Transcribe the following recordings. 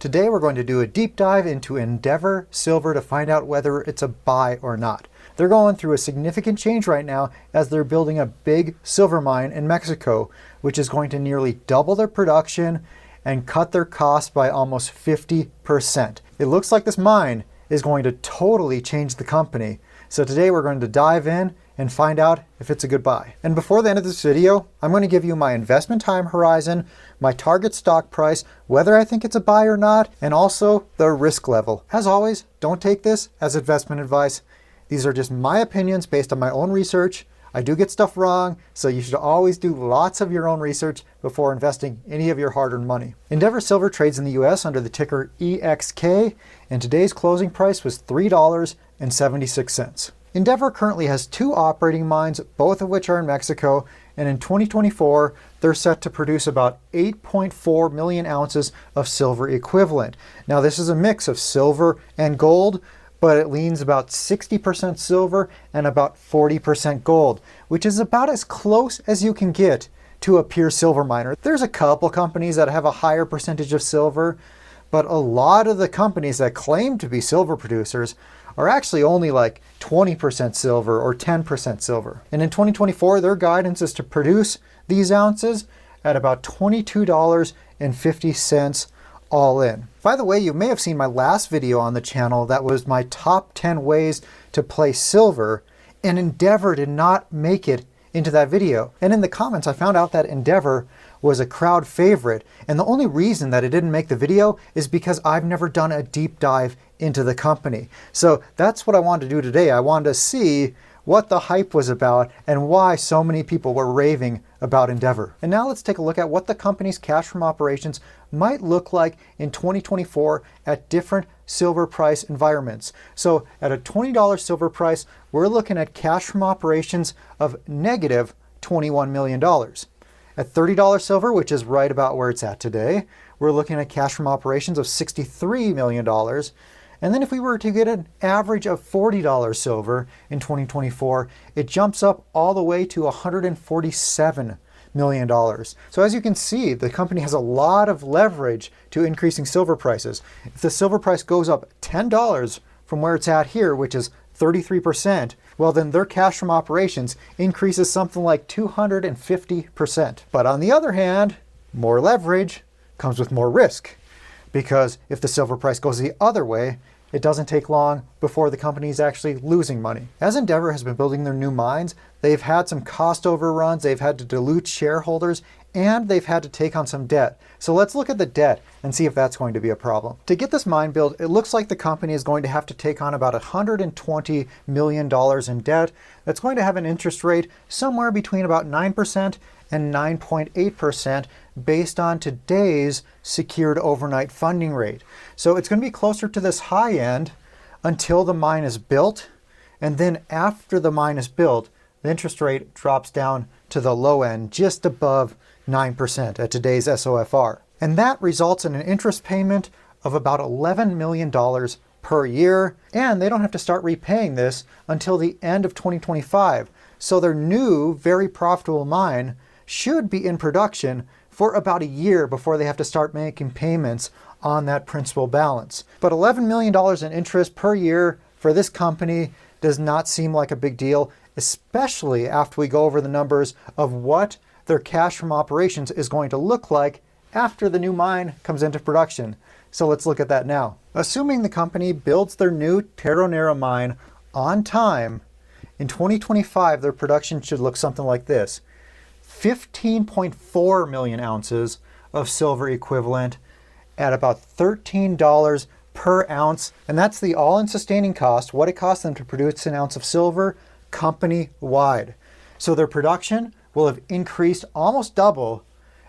Today we're going to do a deep dive into Endeavour Silver to find out whether it's a buy or not. They're going through a significant change right now as they're building a big silver mine in Mexico, which is going to nearly double their production and cut their costs by almost 50%. It looks like this mine is going to totally change the company. So today we're going to dive in and find out if it's a good buy. And before the end of this video, I'm going to give you my investment time horizon, my target stock price, whether I think it's a buy or not, and also the risk level. As always, don't take this as investment advice. These are just my opinions based on my own research. I do get stuff wrong, so you should always do lots of your own research before investing any of your hard-earned money. Endeavour Silver trades in the US under the ticker EXK, and today's closing price was $3.76. Endeavour currently has two operating mines, both of which are in Mexico, and in 2024, they're set to produce about 8.4 million ounces of silver equivalent. Now, this is a mix of silver and gold, but it leans about 60% silver and about 40% gold, which is about as close as you can get to a pure silver miner. There's a couple companies that have a higher percentage of silver, but a lot of the companies that claim to be silver producers are actually only like 20% silver or 10% silver. And in 2024, their guidance is to produce these ounces at about $22.50 all in. By the way, you may have seen my last video on the channel that was my top 10 ways to play silver, and Endeavour did not make it into that video. And in the comments, I found out that Endeavour was a crowd favorite, and the only reason that it didn't make the video is because I've never done a deep dive into the company. So that's what I wanted to do today. I wanted to see what the hype was about and why so many people were raving about Endeavour. And now let's take a look at what the company's cash from operations might look like in 2024 at different silver price environments. So at a $20 silver price, we're looking at cash from operations of negative $21 million. At $30 silver, which is right about where it's at today, we're looking at cash from operations of $63 million. And then if we were to get an average of $40 silver in 2024, it jumps up all the way to $147 million. So as you can see, the company has a lot of leverage to increasing silver prices. If the silver price goes up $10 from where it's at here, which is 33%, well then their cash from operations increases something like 250%. But on the other hand, more leverage comes with more risk, because if the silver price goes the other way, it doesn't take long before the company is actually losing money. As Endeavour has been building their new mines, they've had some cost overruns, they've had to dilute shareholders, and they've had to take on some debt. So let's look at the debt and see if that's going to be a problem. To get this mine built, it looks like the company is going to have to take on about $120 million in debt. That's going to have an interest rate somewhere between about 9% and 9.8% based on today's secured overnight funding rate. So it's going to be closer to this high end until the mine is built, and then after the mine is built, the interest rate drops down to the low end, just above 9% at today's SOFR. And that results in an interest payment of about $11 million per year, and they don't have to start repaying this until the end of 2025. So their new, very profitable mine should be in production for about a year before they have to start making payments on that principal balance. But $11 million in interest per year for this company does not seem like a big deal, especially after we go over the numbers of what their cash from operations is going to look like after the new mine comes into production. So let's look at that now. Assuming the company builds their new Terronera mine on time, in 2025 their production should look something like this: 15.4 million ounces of silver equivalent at about $13 per ounce. And that's the all-in sustaining cost, what it costs them to produce an ounce of silver company-wide. So their production will have increased almost double,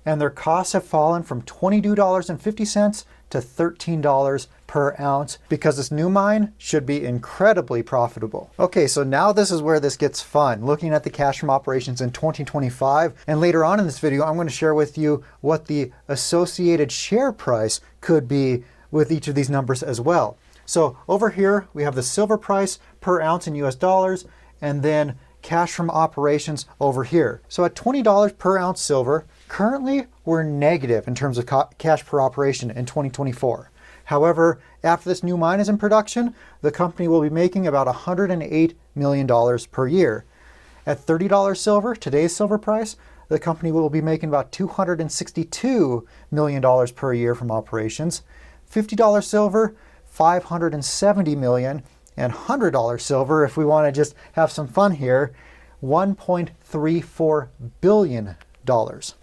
and their costs have fallen from $22.50 to $13 per ounce, because this new mine should be incredibly profitable. Okay, so now this is where this gets fun, looking at the cash from operations in 2025. And later on in this video, I'm going to share with you what the associated share price could be with each of these numbers as well. So over here, we have the silver price per ounce in US dollars, and then cash from operations over here. So at $20 per ounce silver, Currently, we're negative in terms of cash per operation in 2024. However, after this new mine is in production, the company will be making about $108 million per year. At $30 silver, today's silver price, the company will be making about $262 million per year from operations. $50 silver, $570 million, and $100 silver, if we want to just have some fun here, $1.34 billion.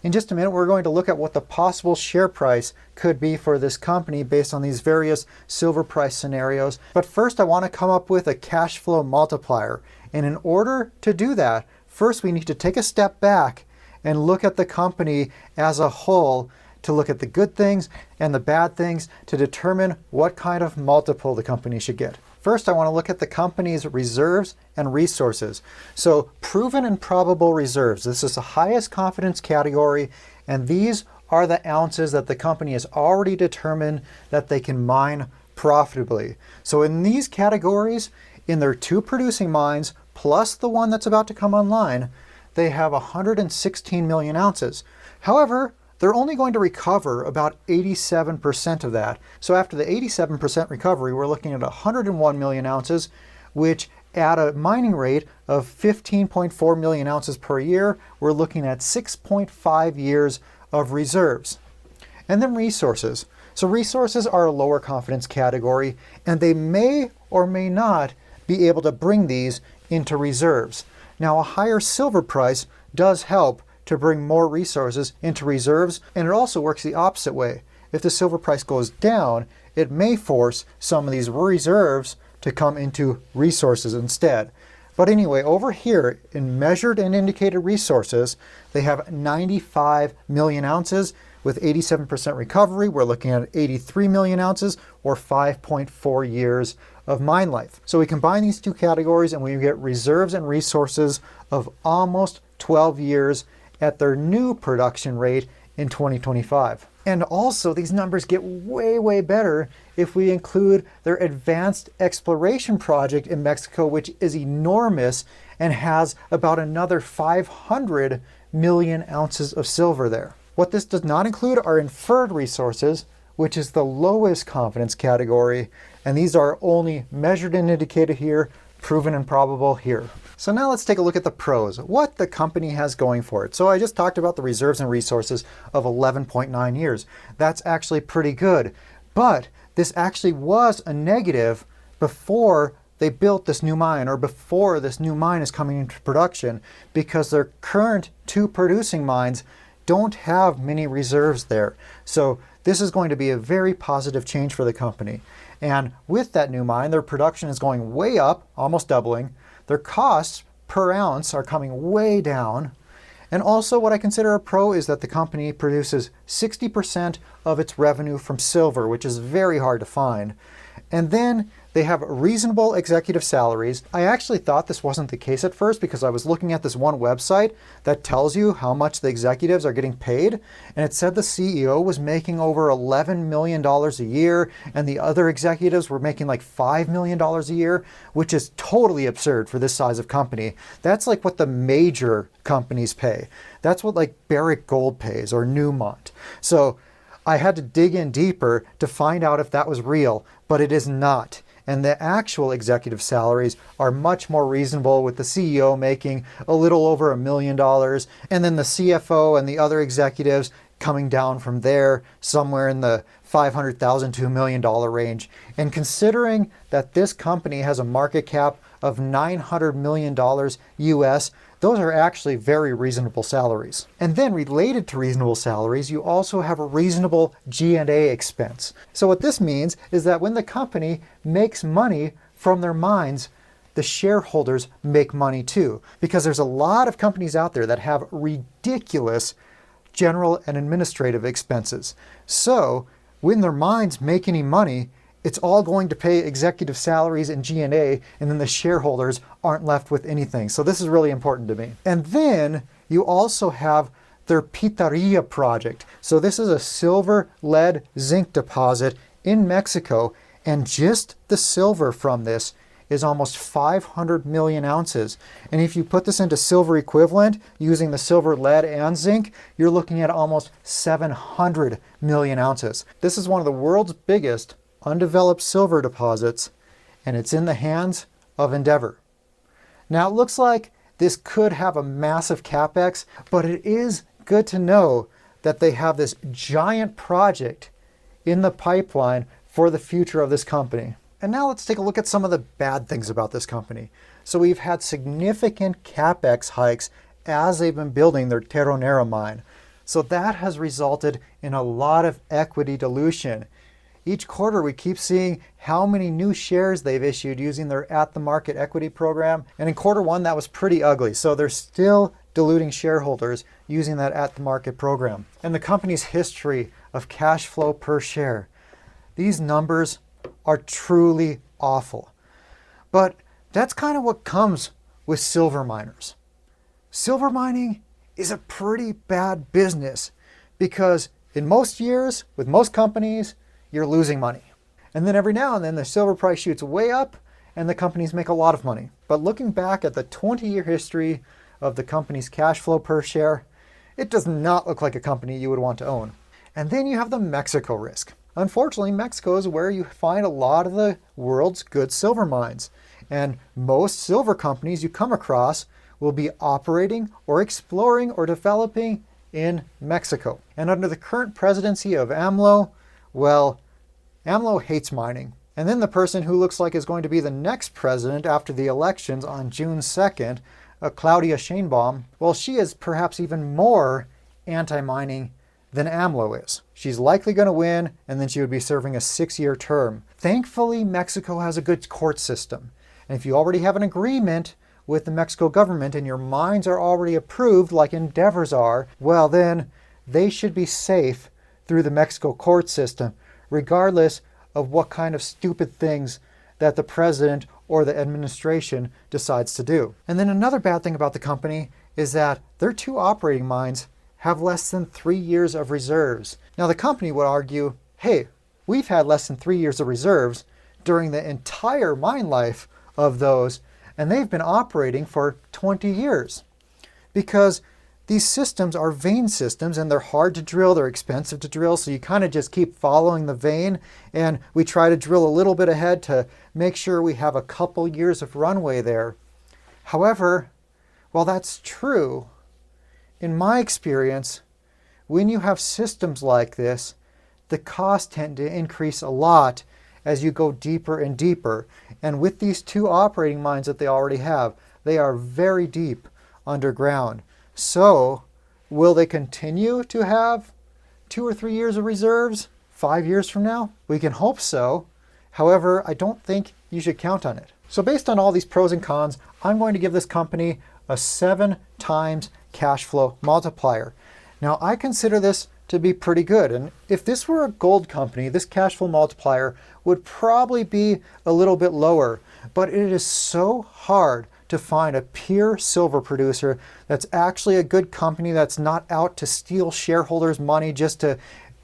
In just a minute, we're going to look at what the possible share price could be for this company based on these various silver price scenarios. But first, I want to come up with a cash flow multiplier. And in order to do that, first we need to take a step back and look at the company as a whole, to look at the good things and the bad things to determine what kind of multiple the company should get. First, I want to look at the company's reserves and resources. So proven and probable reserves. This is the highest confidence category, and these are the ounces that the company has already determined that they can mine profitably. So in these categories, in their 2 producing mines, plus the one that's about to come online, they have 116 million ounces. However, they're only going to recover about 87% of that. So after the 87% recovery, we're looking at 101 million ounces, which at a mining rate of 15.4 million ounces per year, we're looking at 6.5 years of reserves. And then resources. So resources are a lower confidence category, and they may or may not be able to bring these into reserves. Now, a higher silver price does help to bring more resources into reserves, and it also works the opposite way. If the silver price goes down, it may force some of these reserves to come into resources instead. But anyway, over here in measured and indicated resources, they have 95 million ounces with 87% recovery. We're looking at 83 million ounces or 5.4 years of mine life. So we combine these 2 categories and we get reserves and resources of almost 12 years at their new production rate in 2025. And also, these numbers get way, way better if we include their advanced exploration project in Mexico, which is enormous and has about another 500 million ounces of silver there. What this does not include are inferred resources, which is the lowest confidence category, and these are only measured and indicated here, proven and probable here. So now let's take a look at the pros, what the company has going for it. So I just talked about the reserves and resources of 11.9 years. That's actually pretty good, but this actually was a negative before they built this new mine, or before this new mine is coming into production, because their current 2 producing mines don't have many reserves there. So this is going to be a very positive change for the company. And with that new mine, their production is going way up, almost doubling. Their costs per ounce are coming way down. And also what I consider a pro is that the company produces 60% of its revenue from silver, which is very hard to find. And then they have reasonable executive salaries. I actually thought this wasn't the case at first because I was looking at this one website that tells you how much the executives are getting paid. And it said the CEO was making over $11 million a year and the other executives were making like $5 million a year, which is totally absurd for this size of company. That's like what the major companies pay. That's what like Barrick Gold pays or Newmont. So I had to dig in deeper to find out if that was real, but it is not. And the actual executive salaries are much more reasonable, with the CEO making a little over $1 million, and then the CFO and the other executives coming down from there somewhere in the $500,000 to $1 million range. And considering that this company has a market cap of $900 million US, those are actually very reasonable salaries. And then related to reasonable salaries, you also have a reasonable G&A expense. So what this means is that when the company makes money from their mines, the shareholders make money too. Because there's a lot of companies out there that have ridiculous general and administrative expenses. So when their mines make any money, it's all going to pay executive salaries and G&A, and then the shareholders aren't left with anything. So this is really important to me. And then you also have their Pizzeria project. So this is a silver, lead, zinc deposit in Mexico, and just the silver from this is almost 500 million ounces. And if you put this into silver equivalent, using the silver, lead, and zinc, you're looking at almost 700 million ounces. This is one of the world's biggest undeveloped silver deposits, and it's in the hands of Endeavour. Now, it looks like this could have a massive capex, but it is good to know that they have this giant project in the pipeline for the future of this company. And now let's take a look at some of the bad things about this company. So we've had significant capex hikes as they've been building their Terronera mine. So that has resulted in a lot of equity dilution. Each quarter we keep seeing how many new shares they've issued using their at-the-market equity program. And in quarter one, that was pretty ugly. So they're still diluting shareholders using that at-the-market program. And the company's history of cash flow per share, these numbers are truly awful. But that's kind of what comes with silver miners. Silver mining is a pretty bad business because in most years, with most companies, you're losing money. And then every now and then the silver price shoots way up and the companies make a lot of money. But looking back at the 20-year history of the company's cash flow per share, it does not look like a company you would want to own. And then you have the Mexico risk. Unfortunately, Mexico is where you find a lot of the world's good silver mines. And most silver companies you come across will be operating or exploring or developing in Mexico. And under the current presidency of AMLO, well, AMLO hates mining. And then the person who looks like is going to be the next president after the elections on June 2nd, Claudia Sheinbaum, well, she is perhaps even more anti-mining than AMLO is. She's likely going to win, and then she would be serving a 6-year term. Thankfully, Mexico has a good court system. And if you already have an agreement with the Mexico government and your mines are already approved like Endeavor's are, well then, they should be safe through the Mexico court system, regardless of what kind of stupid things that the president or the administration decides to do. And then another bad thing about the company is that their 2 operating mines have less than 3 years of reserves. Now the company would argue, hey, we've had less than 3 years of reserves during the entire mine life of those, and they've been operating for 20 years. Because these systems are vein systems and they're hard to drill, they're expensive to drill, so you kind of just keep following the vein, and we try to drill a little bit ahead to make sure we have a couple years of runway there. However, while that's true, in my experience, when you have systems like this, the costs tend to increase a lot as you go deeper and deeper. And with these 2 operating mines that they already have, they are very deep underground. So, will they continue to have 2 or 3 years of reserves 5 years from now? We can hope so. However, I don't think you should count on it. So based on all these pros and cons, I'm going to give this company a 7 times cash flow multiplier. Now, I consider this to be pretty good. And if this were a gold company, this cash flow multiplier would probably be a little bit lower. But it is so hard to find a pure silver producer that's actually a good company, that's not out to steal shareholders' money just to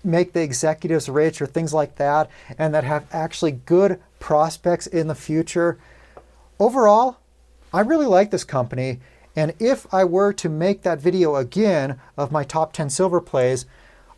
make the executives rich or things like that, and that have actually good prospects in the future. Overall, I really like this company, and if I were to make that video again of my top 10 silver plays,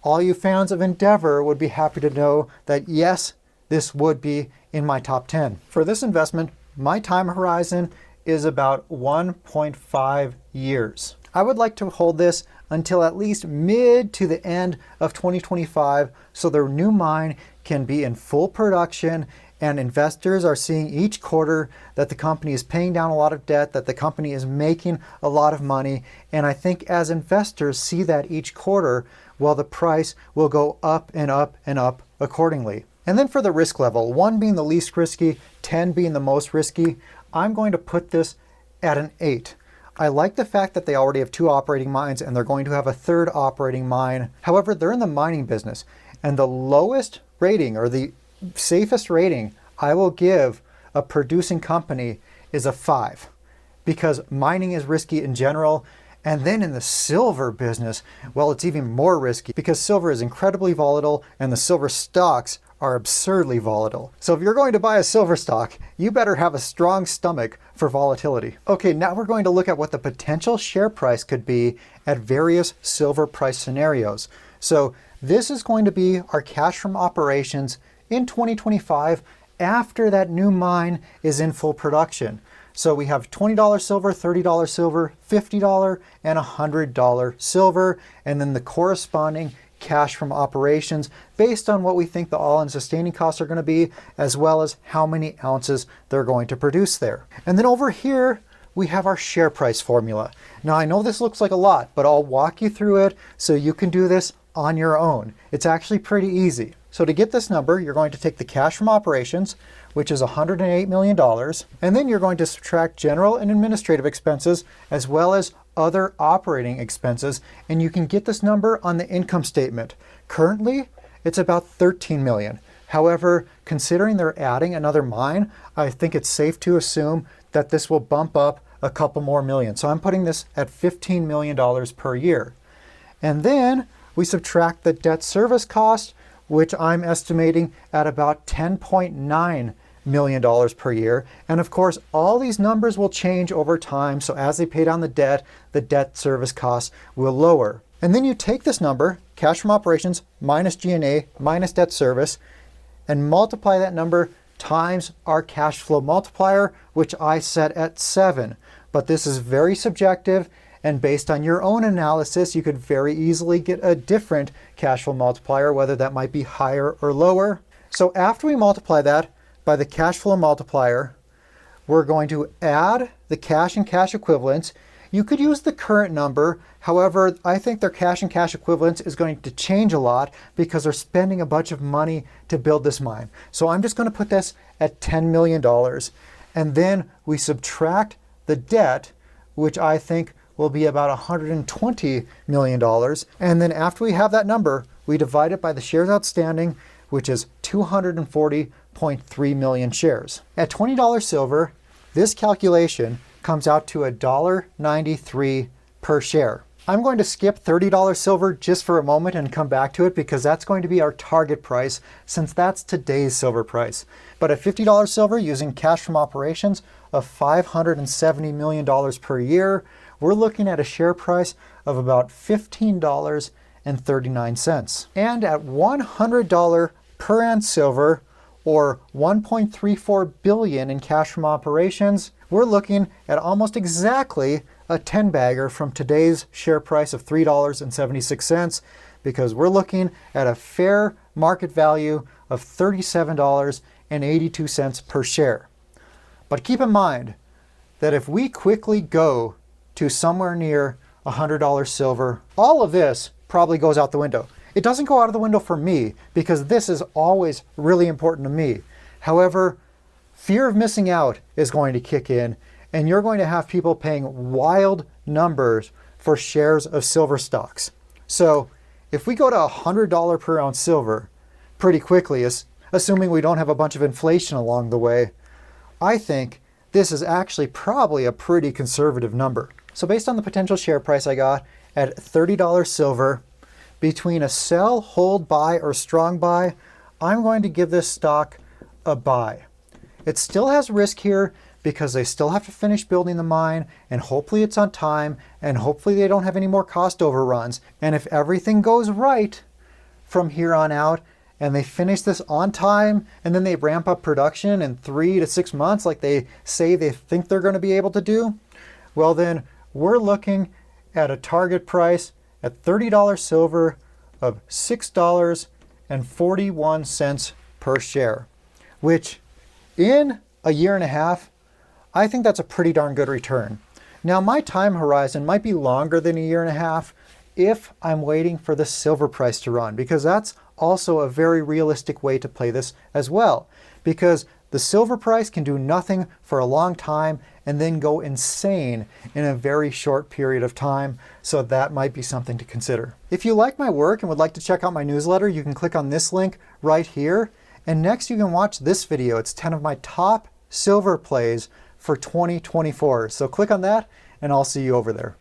all you fans of Endeavour would be happy to know that yes, this would be in my top 10. For this investment, my time horizon is about 1.5 years. I would like to hold this until at least mid to the end of 2025 so their new mine can be in full production and investors are seeing each quarter that the company is paying down a lot of debt, that the company is making a lot of money. And I think as investors see that each quarter, well, the price will go up and up and up accordingly. And then for the risk level, 1 being the least risky, 10 being the most risky, I'm going to put this at an 8. I like the fact that they already have 2 operating mines and they're going to have a 3rd operating mine. However, they're in the mining business, and the lowest rating or the safest rating I will give a producing company is a 5, because mining is risky in general. And then in the silver business, well, it's even more risky because silver is incredibly volatile and the silver stocks are absurdly volatile. So if you're going to buy a silver stock, you better have a strong stomach for volatility. Okay, now we're going to look at what the potential share price could be at various silver price scenarios. So this is going to be our cash from operations in 2025 after that new mine is in full production. So we have $20 silver, $30 silver, $50 and $100 silver, and then the corresponding cash from operations based on what we think the all-in sustaining costs are going to be, as well as how many ounces they're going to produce there. And then over here, we have our share price formula. Now I know this looks like a lot, but I'll walk you through it so you can do this on your own. It's actually pretty easy. So to get this number, you're going to take the cash from operations, which is $108 million, and then you're going to subtract general and administrative expenses as well as other operating expenses, and you can get this number on the income statement. Currently, it's about $13 million. However, considering they're adding another mine, I think it's safe to assume that this will bump up a couple more million. So I'm putting this at $15 million per year. And then we subtract the debt service cost, which I'm estimating at about $10.9 million per year. And of course, all these numbers will change over time. So as they pay down the debt service costs will lower. And then you take this number, cash from operations minus G&A minus debt service, and multiply that number times our cash flow multiplier, which I set at 7. But this is very subjective, and based on your own analysis, you could very easily get a different cash flow multiplier, whether that might be higher or lower. So after we multiply that by the cash flow multiplier, we're going to add the cash and cash equivalents. You could use the current number. However, I think their cash and cash equivalents is going to change a lot because they're spending a bunch of money to build this mine. So I'm just going to put this at $10 million. And then we subtract the debt, which I think will be about $120 million. And then after we have that number, we divide it by the shares outstanding, which is 240.3 million shares. At $20 silver, this calculation comes out to $1.93 per share. I'm going to skip $30 silver just for a moment and come back to it because that's going to be our target price since that's today's silver price. But at $50 silver, using cash from operations of $570 million per year, we're looking at a share price of about $15.39. And at $100 per ounce silver, or $1.34 billion in cash from operations, we're looking at almost exactly a 10-bagger from today's share price of $3.76, because we're looking at a fair market value of $37.82 per share. But keep in mind that if we quickly go to somewhere near $100 silver, all of this probably goes out the window. It doesn't go out of the window for me because this is always really important to me. However, fear of missing out is going to kick in, and you're going to have people paying wild numbers for shares of silver stocks. So if we go to $100 per ounce silver pretty quickly, assuming we don't have a bunch of inflation along the way, I think this is actually probably a pretty conservative number. So based on the potential share price I got at $30 silver, between a sell, hold, buy, or strong buy, I'm going to give this stock a buy. It still has risk here because they still have to finish building the mine, and hopefully it's on time, and hopefully they don't have any more cost overruns. And if everything goes right from here on out, and they finish this on time, and then they ramp up production in 3 to 6 months like they say they think they're going to be able to do, well then we're looking at a target price at $30 silver of $6.41 per share, which in a year and a half, I think that's a pretty darn good return. Now my time horizon might be longer than a year and a half if I'm waiting for the silver price to run, because that's also a very realistic way to play this as well, because the silver price can do nothing for a long time and then go insane in a very short period of time. So that might be something to consider. If you like my work and would like to check out my newsletter, you can click on this link right here. And next you can watch this video. It's 10 of my top silver plays for 2024. So click on that and I'll see you over there.